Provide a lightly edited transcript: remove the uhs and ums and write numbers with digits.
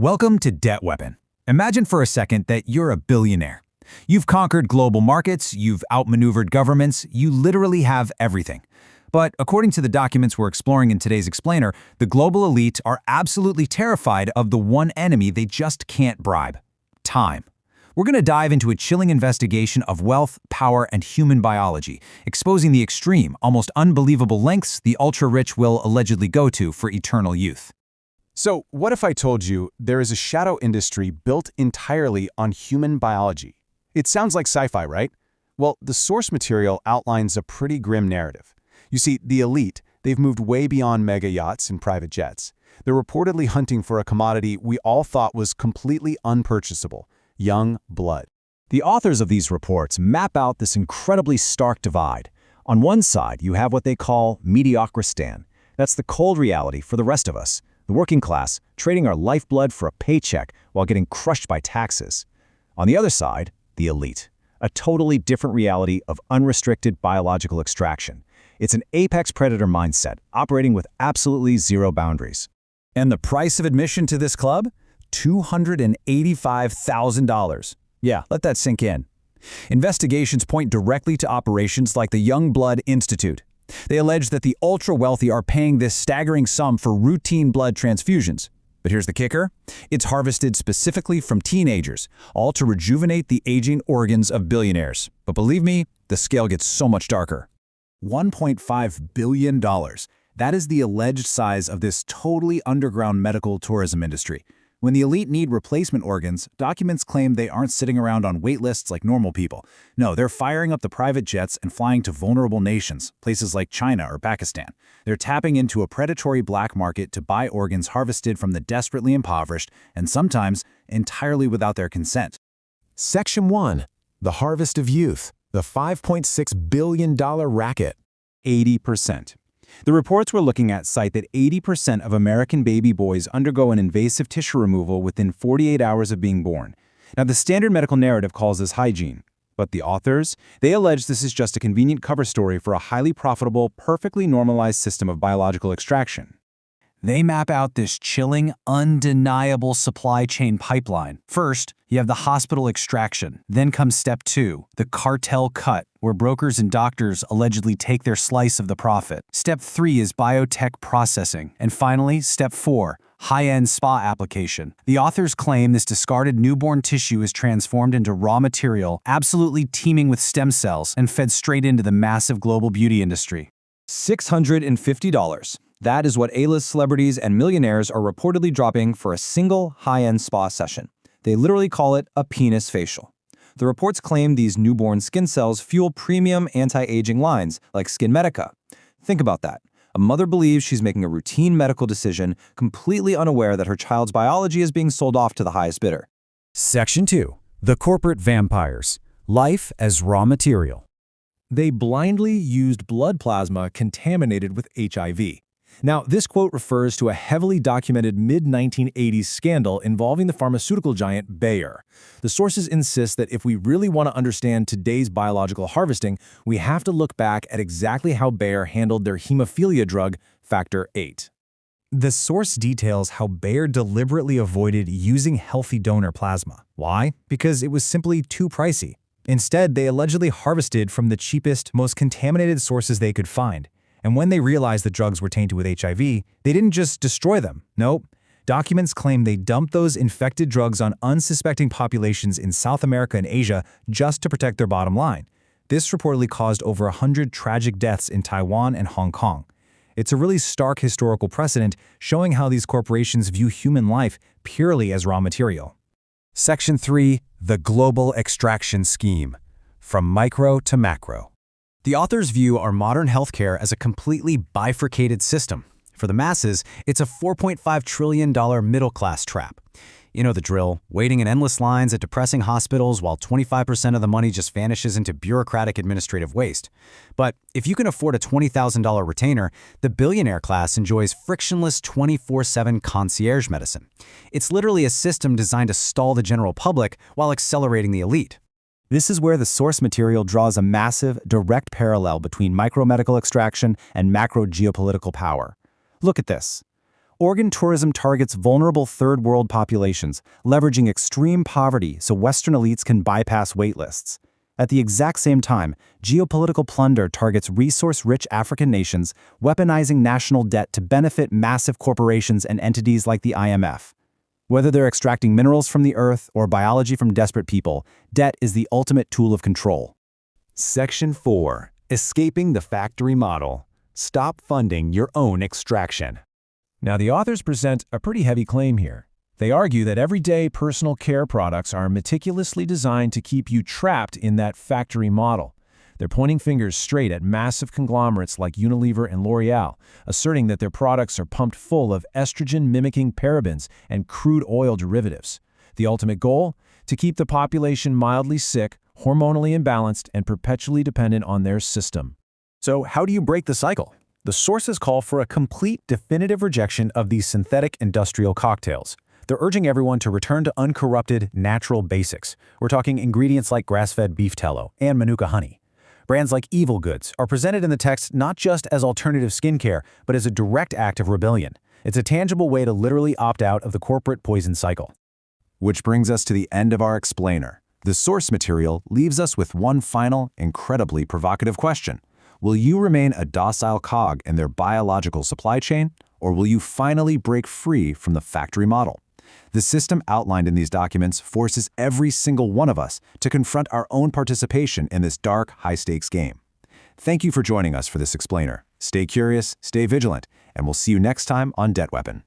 Welcome to Debt Weapon. Imagine for a second that you're a billionaire. You've conquered global markets, you've outmaneuvered governments, you literally have everything. But according to the documents we're exploring in today's explainer, the global elite are absolutely terrified of the one enemy they just can't bribe: time. We're going to dive into a chilling investigation of wealth, power, and human biology, exposing the extreme, almost unbelievable lengths the ultra-rich will allegedly go to for eternal youth. So, what if I told you there is a shadow industry built entirely on human biology? It sounds like sci-fi, right? Well, the source material outlines a pretty grim narrative. You see, the elite, they've moved way beyond mega yachts and private jets. They're reportedly hunting for a commodity we all thought was completely unpurchasable: young blood. The authors of these reports map out this incredibly stark divide. On one side, you have what they call mediocristan. That's the cold reality for the rest of us, the working class, trading our lifeblood for a paycheck while getting crushed by taxes. On the other side, the elite, a totally different reality of unrestricted biological extraction. It's an apex predator mindset, operating with absolutely zero boundaries. And the price of admission to this club? $285,000. Yeah, let that sink in. Investigations point directly to operations like the Young Blood Institute. They allege that the ultra-wealthy are paying this staggering sum for routine blood transfusions. But here's the kicker: it's harvested specifically from teenagers, all to rejuvenate the aging organs of billionaires. But believe me, the scale gets so much darker. $1.5 billion. That is the alleged size of this totally underground medical tourism industry. When the elite need replacement organs, documents claim they aren't sitting around on wait lists like normal people. No, they're firing up the private jets and flying to vulnerable nations, places like China or Pakistan. They're tapping into a predatory black market to buy organs harvested from the desperately impoverished, and sometimes entirely without their consent. Section 1. The Harvest of Youth, the $5.6 billion racket. 80%. The reports we're looking at cite that 80% of American baby boys undergo an invasive tissue removal within 48 hours of being born. Now, the standard medical narrative calls this hygiene. But the authors, they allege this is just a convenient cover story for a highly profitable, perfectly normalized system of biological extraction. They map out this chilling, undeniable supply chain pipeline. First, you have the hospital extraction. Then comes step 2, the cartel cut, where brokers and doctors allegedly take their slice of the profit. Step 3 is biotech processing. And finally, step 4, high-end spa application. The authors claim this discarded newborn tissue is transformed into raw material, absolutely teeming with stem cells, and fed straight into the massive global beauty industry. $650. That is what A-list celebrities and millionaires are reportedly dropping for a single high-end spa session. They literally call it a penis facial. The reports claim these newborn skin cells fuel premium anti-aging lines like SkinMedica. Think about that. A mother believes she's making a routine medical decision, completely unaware that her child's biology is being sold off to the highest bidder. Section 2. The Corporate Vampires, Life as Raw Material. They blindly used blood plasma contaminated with HIV. Now, this quote refers to a heavily documented mid-1980s scandal involving the pharmaceutical giant Bayer. The sources insist that if we really want to understand today's biological harvesting, we have to look back at exactly how Bayer handled their hemophilia drug, Factor VIII. The source details how Bayer deliberately avoided using healthy donor plasma. Why? Because it was simply too pricey. Instead, they allegedly harvested from the cheapest, most contaminated sources they could find. And when they realized the drugs were tainted with HIV, they didn't just destroy them. Nope. Documents claim they dumped those infected drugs on unsuspecting populations in South America and Asia just to protect their bottom line. This reportedly caused over 100 tragic deaths in Taiwan and Hong Kong. It's a really stark historical precedent showing how these corporations view human life purely as raw material. Section 3. The Global Extraction Scheme, From Micro to Macro. The authors view our modern healthcare as a completely bifurcated system. For the masses, it's a $4.5 trillion middle-class trap. You know the drill, waiting in endless lines at depressing hospitals while 25% of the money just vanishes into bureaucratic administrative waste. But if you can afford a $20,000 retainer, the billionaire class enjoys frictionless 24/7 concierge medicine. It's literally a system designed to stall the general public while accelerating the elite. This is where the source material draws a massive, direct parallel between micromedical extraction and macro geopolitical power. Look at this. Organ tourism targets vulnerable third-world populations, leveraging extreme poverty so Western elites can bypass wait lists. At the exact same time, geopolitical plunder targets resource-rich African nations, weaponizing national debt to benefit massive corporations and entities like the IMF. Whether they're extracting minerals from the earth or biology from desperate people, debt is the ultimate tool of control. Section 4. Escaping the factory model. Stop funding your own extraction. Now, the authors present a pretty heavy claim here. They argue that everyday personal care products are meticulously designed to keep you trapped in that factory model. They're pointing fingers straight at massive conglomerates like Unilever and L'Oreal, asserting that their products are pumped full of estrogen-mimicking parabens and crude oil derivatives. The ultimate goal? To keep the population mildly sick, hormonally imbalanced, and perpetually dependent on their system. So how do you break the cycle? The sources call for a complete, definitive rejection of these synthetic industrial cocktails. They're urging everyone to return to uncorrupted, natural basics. We're talking ingredients like grass-fed beef tallow and Manuka honey. Brands like Evil Goods are presented in the text not just as alternative skincare, but as a direct act of rebellion. It's a tangible way to literally opt out of the corporate poison cycle. Which brings us to the end of our explainer. The source material leaves us with one final, incredibly provocative question. Will you remain a docile cog in their biological supply chain, or will you finally break free from the factory model? The system outlined in these documents forces every single one of us to confront our own participation in this dark, high-stakes game. Thank you for joining us for this explainer. Stay curious, stay vigilant, and we'll see you next time on Debt Weapon.